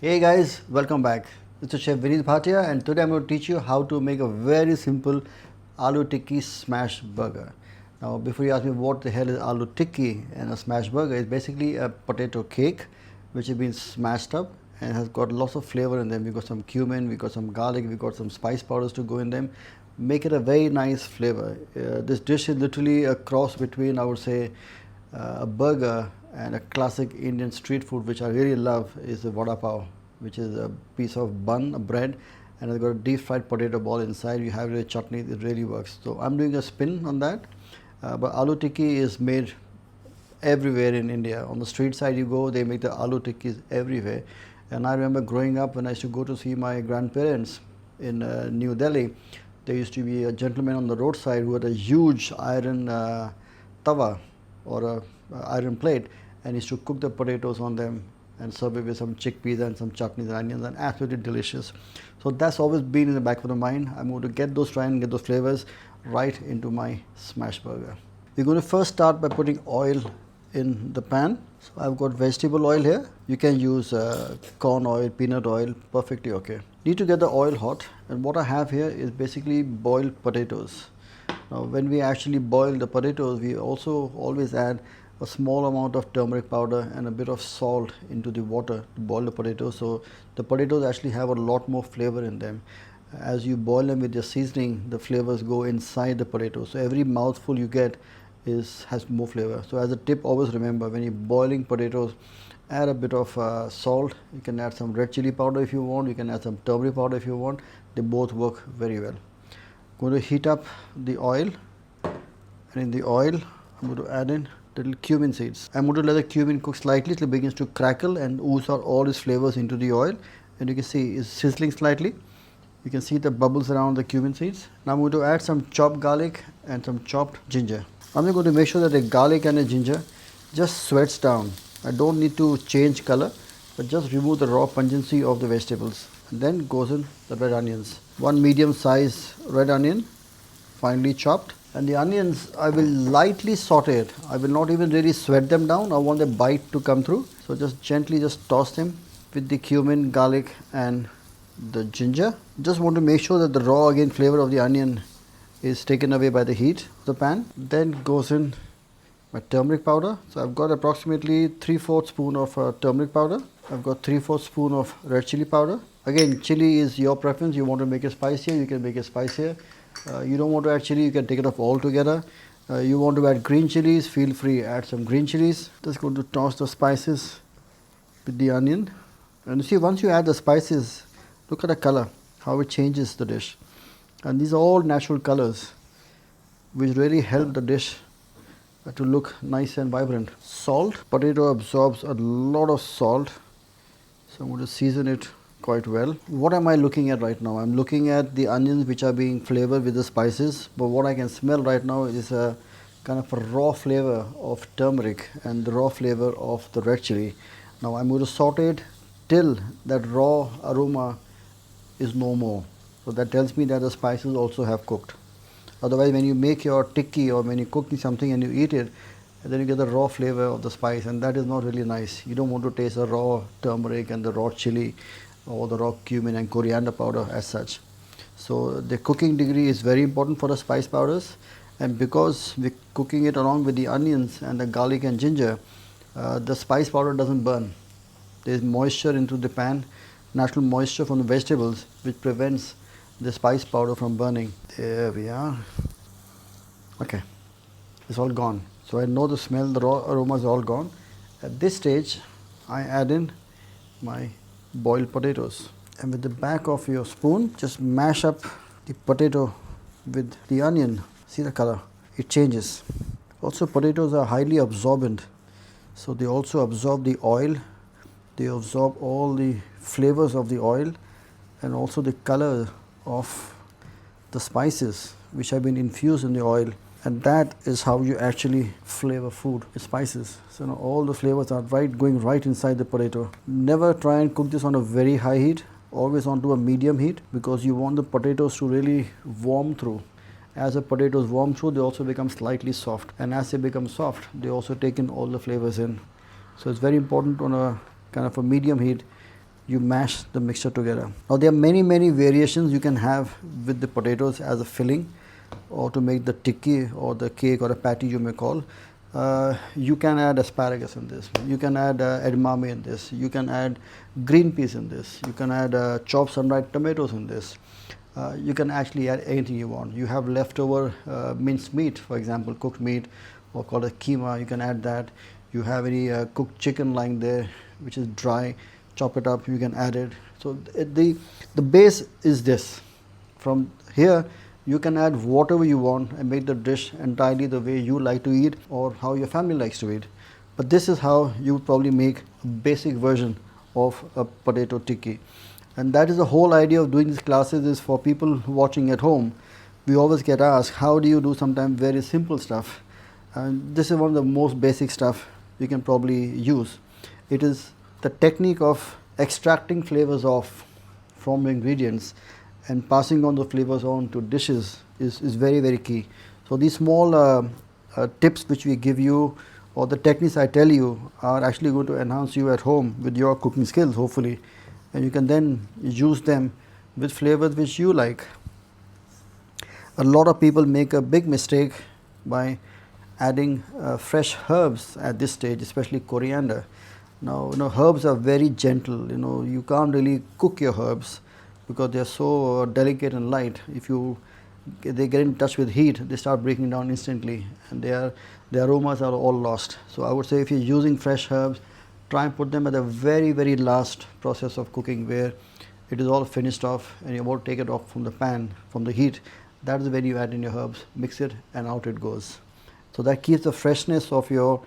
Hey guys, welcome back. This is Chef Vineet Bhatia and today I'm going to teach you how to make a very simple aloo tikki smash burger. Now before you ask me what the hell is aloo tikki and a smash burger, it's basically a potato cake which has been smashed up and has got lots of flavor in them. We got some cumin, we got some garlic, we got some spice powders to go in them. Make it a very nice flavor. This dish is literally a cross between, I would say, a burger and a classic Indian street food which I really love is the vada pav, which is a piece of bun, a bread, and it's got a deep fried potato ball inside. You have it with chutney, it really works. So I'm doing a spin on that. But aloo tikki is made everywhere in India. On the street side you go, they make the aloo tikkis everywhere. And I remember growing up when I used to go to see my grandparents in New Delhi, there used to be a gentleman on the roadside who had a huge iron tawa or a iron plate, and he used to cook the potatoes on them and serve it with some chickpeas and some chutneys and onions, and absolutely delicious. So that's always been in the back of the mind. I'm going to try and get those flavors right into my smash burger. We're going to first start by putting oil in the pan. So I've got vegetable oil here. You can use corn oil, peanut oil, perfectly okay. Need to get the oil hot, and what I have here is basically boiled potatoes. Now when we actually boil the potatoes, we also always add a small amount of turmeric powder and a bit of salt into the water to boil the potatoes, so the potatoes actually have a lot more flavor in them. As you boil them with your seasoning, the flavors go inside the potatoes, so every mouthful you get has more flavor. So as a tip, always remember when you're boiling potatoes, add a bit of salt. You can add some red chili powder if you want, you can add some turmeric powder if you want. They both work very well. Going to heat up the oil, and in the oil I'm going to add in little cumin seeds. I'm going to let the cumin cook slightly till it begins to crackle and ooze out all its flavors into the oil, and you can see it's sizzling slightly. You can see the bubbles around the cumin seeds. Now I'm going to add some chopped garlic and some chopped ginger. I'm going to make sure that the garlic and the ginger just sweats down. I don't need to change color, but just remove the raw pungency of the vegetables. And then goes in the red onions. One medium size red onion, finely chopped. And the onions, I will lightly saute it. I will not even really sweat them down. I want the bite to come through. So just gently just toss them with the cumin, garlic and the ginger. Just want to make sure that the raw again flavor of the onion is taken away by the heat of the pan. Then goes in my turmeric powder. So I've got approximately 3/4 spoon of turmeric powder. I've got 3/4 spoon of red chili powder. Again, chili is your preference. You want to make it spicier, you can make it spicier. You don't want to add chili, you can take it off altogether. You want to add green chilies, feel free, add some green chilies. Just going to toss the spices with the onion. And you see, once you add the spices, look at the color, how it changes the dish. And these are all natural colors which really help the dish to look nice and vibrant. Salt. Potato absorbs a lot of salt, so I'm going to season it quite well. What am I looking at right now? I'm looking at the onions which are being flavored with the spices, but what I can smell right now is a kind of a raw flavor of turmeric and the raw flavor of the red chili. Now I'm going to saute it till that raw aroma is no more. So that tells me that the spices also have cooked. Otherwise, when you make your tikki or when you're cooking something and you eat it, and then you get the raw flavor of the spice, and that is not really nice. You don't want to taste the raw turmeric and the raw chili or the raw cumin and coriander powder as such. So the cooking degree is very important for the spice powders, and because we're cooking it along with the onions and the garlic and ginger, the spice powder doesn't burn. There's moisture into the pan, natural moisture from the vegetables, which prevents the spice powder from burning. There we are. Okay, it's all gone. So I know the smell, the raw aroma is all gone. At this stage, I add in my boiled potatoes, and with the back of your spoon just mash up the potato with the onion. See the color, it changes. Also, potatoes are highly absorbent, so they also absorb the oil, they absorb all the flavors of the oil and also the color of the spices which have been infused in the oil, and that is how you actually flavor food with spices. So now all the flavors are going right inside the potato. Never try and cook this on a very high heat, always onto a medium heat, because you want the potatoes to really warm through. As the potatoes warm through, they also become slightly soft, and as they become soft, they also take in all the flavors in. So it's very important on a kind of a medium heat you mash the mixture together. Now there are many variations you can have with the potatoes as a filling, or to make the tikki or the cake or a patty you may call. You can add asparagus in this, you can add edamame in this, you can add green peas in this, you can add chopped sun-dried tomatoes in this. You can actually add anything you want. You have leftover minced meat, for example, cooked meat, or called a keema, you can add that. You have any cooked chicken lying there which is dry, chop it up, you can add it. So the base is this. From here you can add whatever you want and make the dish entirely the way you like to eat or how your family likes to eat. But this is how you would probably make a basic version of a potato tikki. And that is the whole idea of doing these classes, is for people watching at home. We always get asked, how do you do sometimes very simple stuff? And this is one of the most basic stuff you can probably use. It is the technique of extracting flavors off from the ingredients and passing on the flavors on to dishes is very key. So these small tips which we give you, or the techniques I tell you, are actually going to enhance you at home with your cooking skills, hopefully, and you can then use them with flavors which you like. A lot of people make a big mistake by adding fresh herbs at this stage, especially coriander. Now, herbs are very gentle. You can't really cook your herbs because they are so delicate and light. If they get in touch with heat, they start breaking down instantly, and the aromas are all lost. So I would say, if you're using fresh herbs, try and put them at the very last process of cooking, where it is all finished off and you're about to take it off from the pan, from the heat. That is when you add in your herbs, mix it, and out it goes. So that keeps the freshness of your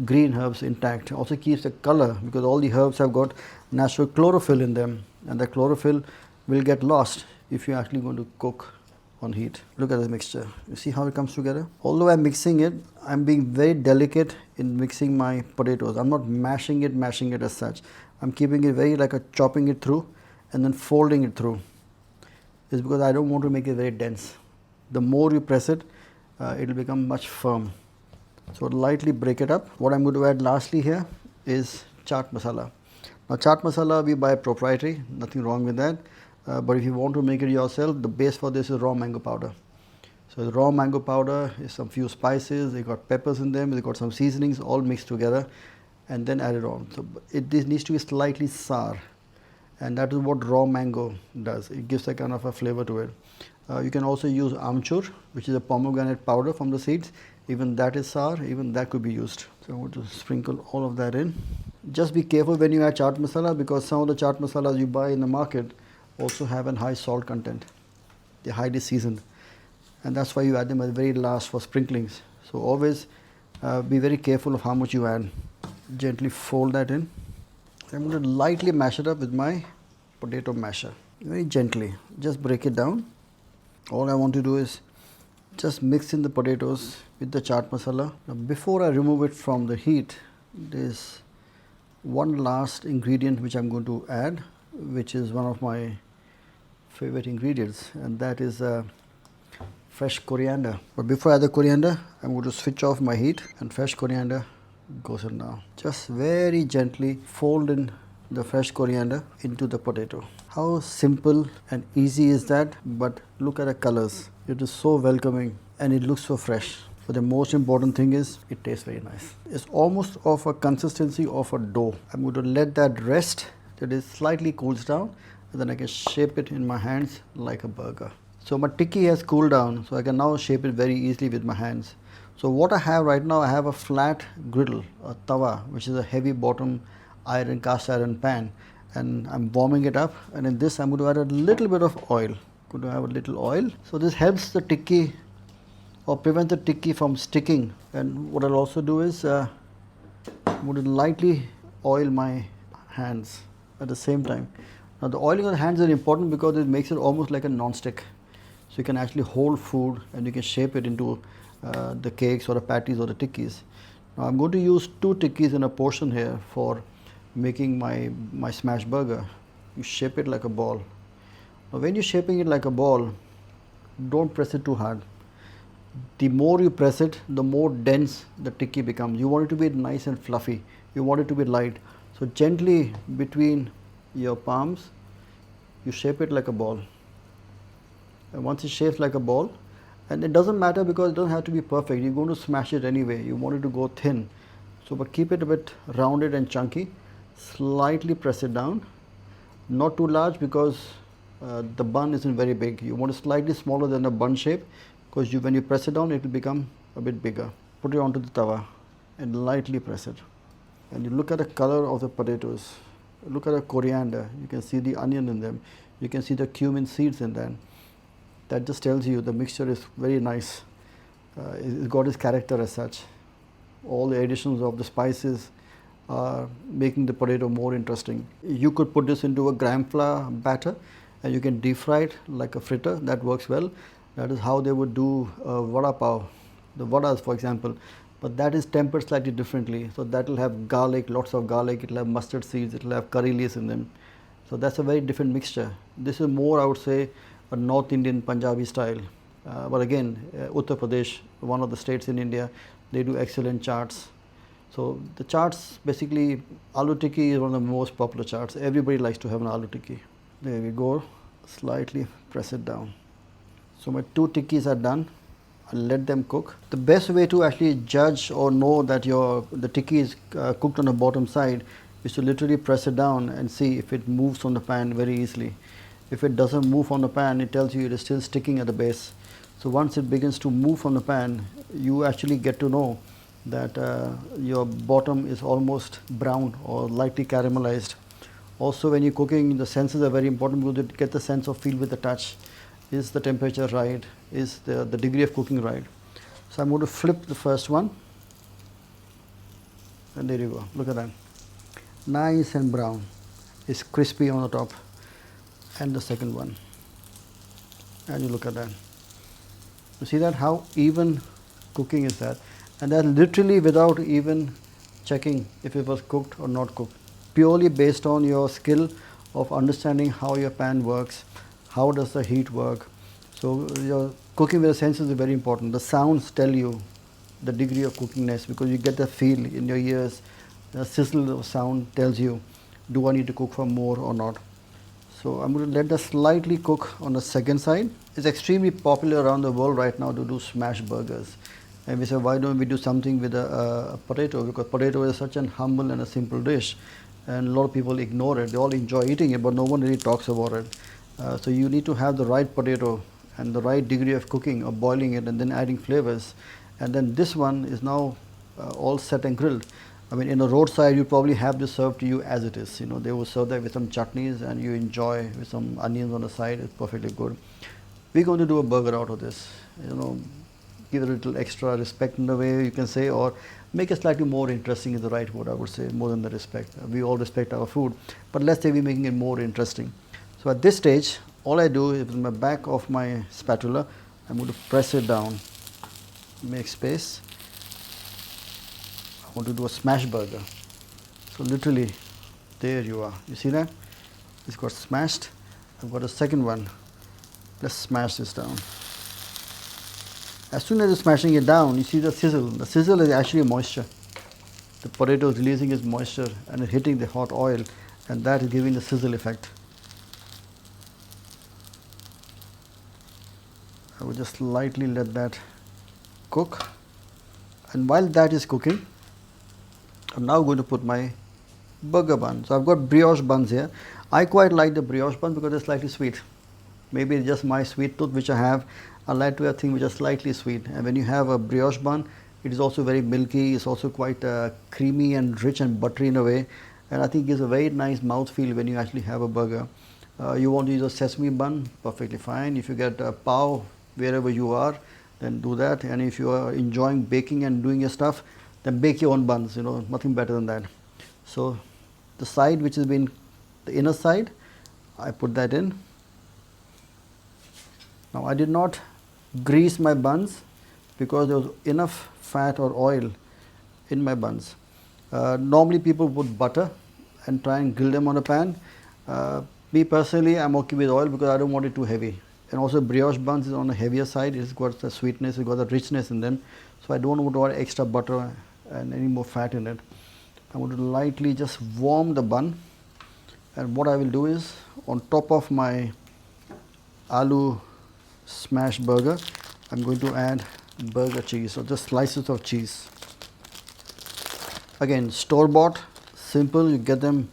green herbs intact. Also keeps the color, because all the herbs have got natural chlorophyll in them, and the chlorophyll will get lost if you're actually going to cook on heat. Look at this mixture. You see how it comes together? Although I'm mixing it, I'm being very delicate in mixing my potatoes. I'm not mashing it as such. I'm keeping it very like a chopping it through and then folding it through. It's because I don't want to make it very dense. The more you press it, it'll become much firm. So lightly break it up. What I'm going to add lastly here is chaat masala. Now chaat masala we buy proprietary, nothing wrong with that. But if you want to make it yourself, the base for this is raw mango powder. So the raw mango powder is some few spices, they got peppers in them, they got some seasonings all mixed together and then added on. So this needs to be slightly sour, and that is what raw mango does. It gives a kind of a flavor to it. You can also use amchur, which is a pomegranate powder from the seeds. Even that is sour, even that could be used. So I'm going to sprinkle all of that in. Just be careful when you add chaat masala, because some of the chaat masalas you buy in the market also have a high salt content. They're highly seasoned, and that's why you add them at the very last for sprinklings. So always be very careful of how much you add. Gently fold that in. I'm going to lightly mash it up with my potato masher. Very gently, just break it down. All I want to do is just mix in the potatoes with the chaat masala. Now, before I remove it from the heat, there's one last ingredient which I'm going to add, which is one of my favorite ingredients, and that is fresh coriander. But before I add the coriander, I'm going to switch off my heat, and fresh coriander goes in now. Just very gently fold in the fresh coriander into the potato. How simple and easy is that? But look at the colors. It is so welcoming and it looks so fresh. But the most important thing is it tastes very nice. It's almost of a consistency of a dough. I'm going to let that rest till it slightly cools down, and then I can shape it in my hands like a burger. So my tikki has cooled down, so I can now shape it very easily with my hands. So what I have right now, I have a flat griddle, a tawa, which is a heavy bottom cast iron pan, and I'm warming it up, and in this I'm going to add a little bit of oil. Going to have a little oil. So this helps the tikki, or prevent the tikki from sticking. And what I'll also do is I'm going to lightly oil my hands at the same time. Now the oiling of the hands is important because it makes it almost like a non-stick. So you can actually hold food and you can shape it into the cakes or the patties or the tikkis. Now I'm going to use 2 tikkis in a portion here for making my smash burger. You shape it like a ball. Now when you're shaping it like a ball, don't press it too hard. The more you press it, the more dense the tikki becomes. You want it to be nice and fluffy. You want it to be light. So gently between your palms, you shape it like a ball. And once it's shaped like a ball, and it doesn't matter because it doesn't have to be perfect. You're going to smash it anyway. You want it to go thin. So, but keep it a bit rounded and chunky. Slightly press it down. Not too large because the bun isn't very big. You want it slightly smaller than the bun shape because when you press it down, it will become a bit bigger. Put it onto the tawa and lightly press it. And you look at the color of the potatoes. Look at the coriander. You can see the onion in them. You can see the cumin seeds in them. That just tells you the mixture is very nice. It's got its character as such. All the additions of the spices are making the potato more interesting. You could put this into a gram flour batter and you can deep fry it like a fritter. That works well. That is how they would do vada pav, the vadas for example. But that is tempered slightly differently. So that will have garlic, lots of garlic, it will have mustard seeds, it will have curry leaves in them. So that's a very different mixture. This is more, I would say, a North Indian Punjabi style. But again, Uttar Pradesh, one of the states in India, they do excellent chaats. So the chaats, basically, aloo tikki is one of the most popular chaats. Everybody likes to have an aloo tikki. There we go. Slightly press it down. So my 2 tikkis are done. I'll let them cook. The best way to actually judge or know that the tikki is cooked on the bottom side is to literally press it down and see if it moves from the pan very easily. If it doesn't move from the pan, it tells you it is still sticking at the base. So once it begins to move from the pan, you actually get to know that your bottom is almost brown or lightly caramelized. Also, when you're cooking, the senses are very important because you get the sense of feel with the touch. Is the temperature right? Is the degree of cooking right? So I'm going to flip the first one. And there you go. Look at that. Nice and brown. It's crispy on the top. And the second one, and you look at that. You see that how even cooking is that, and that literally without even checking if it was cooked or not cooked, purely based on your skill of understanding how your pan works, how does the heat work. So your cooking with the senses is very important. The sounds tell you the degree of cookingness because you get the feel in your ears. The sizzle of sound tells you, do I need to cook for more or not? So I'm going to let that slightly cook on the second side. It's extremely popular around the world right now to do smash burgers. And we say, why don't we do something with a potato? Because potato is such an humble and a simple dish. And a lot of people ignore it. They all enjoy eating it, but no one really talks about it. So you need to have the right potato and the right degree of cooking or boiling it and then adding flavors. And then this one is now all set and grilled. I mean, in a roadside, you probably have this served to you as it is. You know, they will serve that with some chutneys and you enjoy with some onions on the side. It's perfectly good. We're going to do a burger out of this. You know, give it a little extra respect in the way you can say, or make it slightly more interesting is the right word, I would say, more than the respect. We all respect our food, but let's say we're making it more interesting. So at this stage, all I do is with my back of my spatula, I'm going to press it down, make space. I want to do a smash burger. So literally, there you are. You see that? It's got smashed. I've got a second one. Let's smash this down. As soon as you're smashing it down, you see the sizzle. The sizzle is actually moisture. The potato is releasing its moisture and it's hitting the hot oil, and that is giving the sizzle effect. I will just lightly let that cook. And while that is cooking, I'm now going to put my burger bun. So I've got brioche buns here. I quite like the brioche buns because they're slightly sweet. Maybe it's just my sweet tooth which I have. I like to have things which are slightly sweet. And when you have a brioche bun, it is also very milky. It's also quite creamy and rich and buttery in a way. And I think it gives a very nice mouthfeel when you actually have a burger. You want to use a sesame bun, perfectly fine. If you get a pav wherever you are, then do that. And if you are enjoying baking and doing your stuff, then bake your own buns, you know, nothing better than that. So the side which has been the inner side, I put that in. Now I did not grease my buns because there was enough fat or oil in my buns. Normally people put butter and try and grill them on a pan. Me personally, I'm okay with oil because I don't want it too heavy. And also brioche buns is on the heavier side. It's got the sweetness, it's got the richness in them. So I don't want to add extra butter and any more fat in it. I want to lightly just warm the bun And what I will do is, on top of my aloo smash burger, I'm going to add burger cheese or just slices of cheese. Again, store bought, simple, you get them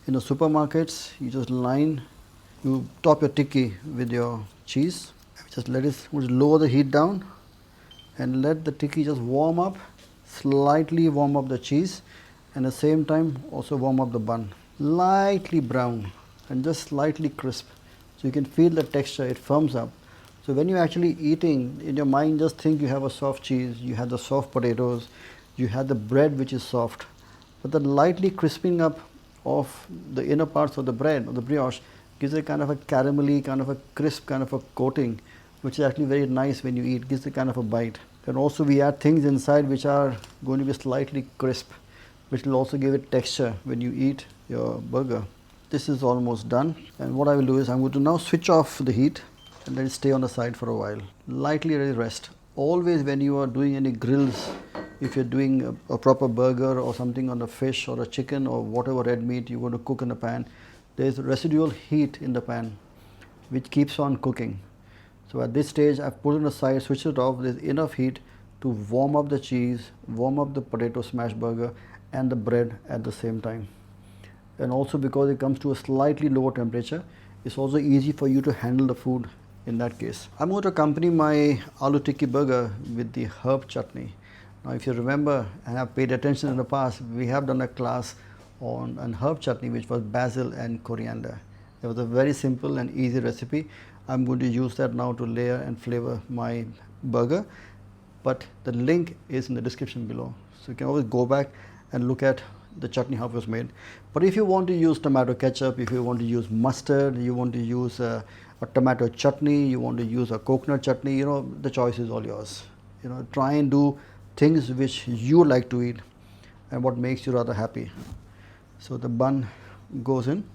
in the supermarkets. You just you top your tikki with your cheese. Just lower the heat down and let the tikki just warm up, slightly warm up the cheese, and at the same time also warm up the bun. Lightly brown and just slightly crisp. So you can feel the texture, it firms up. So when you're actually eating, in your mind just think you have a soft cheese, you have the soft potatoes, you have the bread which is soft. But the lightly crisping up of the inner parts of the bread, or the brioche, gives a kind of a caramelly, kind of a crisp, kind of a coating, which is actually very nice when you eat, gives a kind of a bite. And also we add things inside which are going to be slightly crisp, which will also give it texture when you eat your burger. This is almost done, and what I will do is I'm going to now switch off the heat and let it stay on the side for a while. Lightly let it rest. Always when you are doing any grills, if you're doing a proper burger or something on a fish or a chicken or whatever red meat you want to cook in the pan, there is residual heat in the pan which keeps on cooking. So at this stage I've put it aside, switched it off. There's enough heat to warm up the cheese, warm up the potato smash burger and the bread at the same time. And also because it comes to a slightly lower temperature, it's also easy for you to handle the food in that case. I'm going to accompany my aloo tikki burger with the herb chutney. Now if you remember and have paid attention in the past, we have done a class on an herb chutney which was basil and coriander. It was a very simple and easy recipe. I'm going to use that now to layer and flavor my burger, but the link is in the description below. So you can always go back and look at the chutney, how it was made. But if you want to use tomato ketchup, if you want to use mustard, you want to use a tomato chutney, you want to use a coconut chutney, the choice is all yours. Try and do things which you like to eat and what makes you rather happy. So the bun goes in.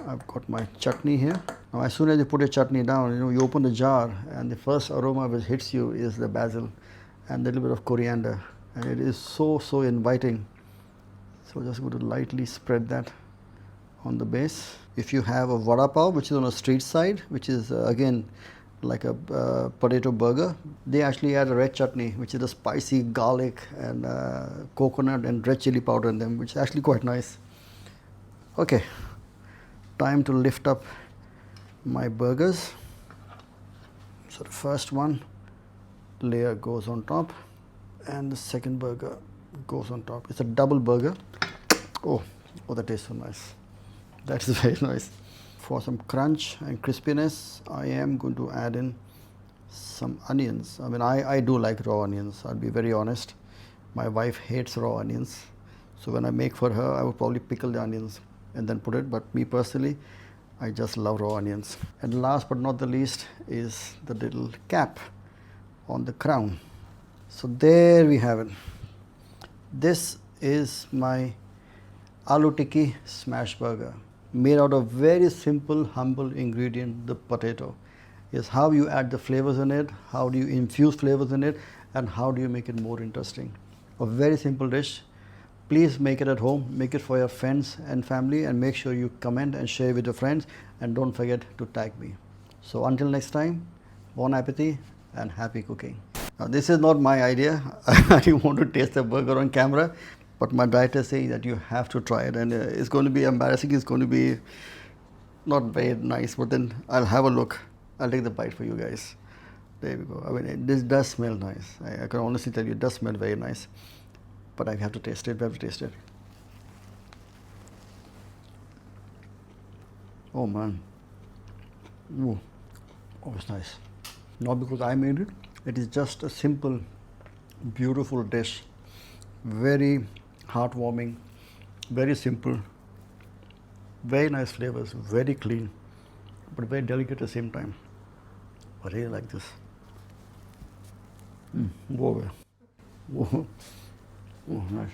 I've got my chutney here. Now as soon as you put a chutney down, you open the jar and the first aroma which hits you is the basil and a little bit of coriander, and it is so inviting. So just going to lightly spread that on the base. If you have a vada pav which is on a street side, which is again like a potato burger, they actually add a red chutney which is a spicy garlic and coconut and red chili powder in them, which is actually quite nice. Okay, time to lift up my burgers. So the first one layer goes on top and the second burger goes on top. It's a double burger. Oh, that tastes so nice. That is very nice. For some crunch and crispiness, I am going to add in some onions. I mean, I do like raw onions, I'll be very honest. My wife hates raw onions. So when I make for her, I would probably pickle the onions and then put it. But me personally, I just love raw onions. And last but not the least is the little cap on the crown. So there we have it. This is my aloo tikki smash burger, made out of very simple, humble ingredient, the potato. Is how you add the flavors in it, how do you infuse flavors in it, and how do you make it more interesting. A very simple dish. Please make it at home, make it for your friends and family, and make sure you comment and share with your friends, and don't forget to tag me. So until next time, bon appetit and happy cooking. Now this is not my idea. I didn't want to taste the burger on camera, but my dietitian is saying that you have to try it, and it's going to be embarrassing, it's going to be not very nice, but then I'll have a look. I'll take the bite for you guys. There we go. I mean, this does smell nice. I can honestly tell you, it does smell very nice. But I have to taste it. We have to taste it. Oh man. Ooh. Oh, it's nice. Not because I made it. It is just a simple, beautiful dish. Very heartwarming. Very simple. Very nice flavors. Very clean. But very delicate at the same time. I really like this. Go away. Oh, nice.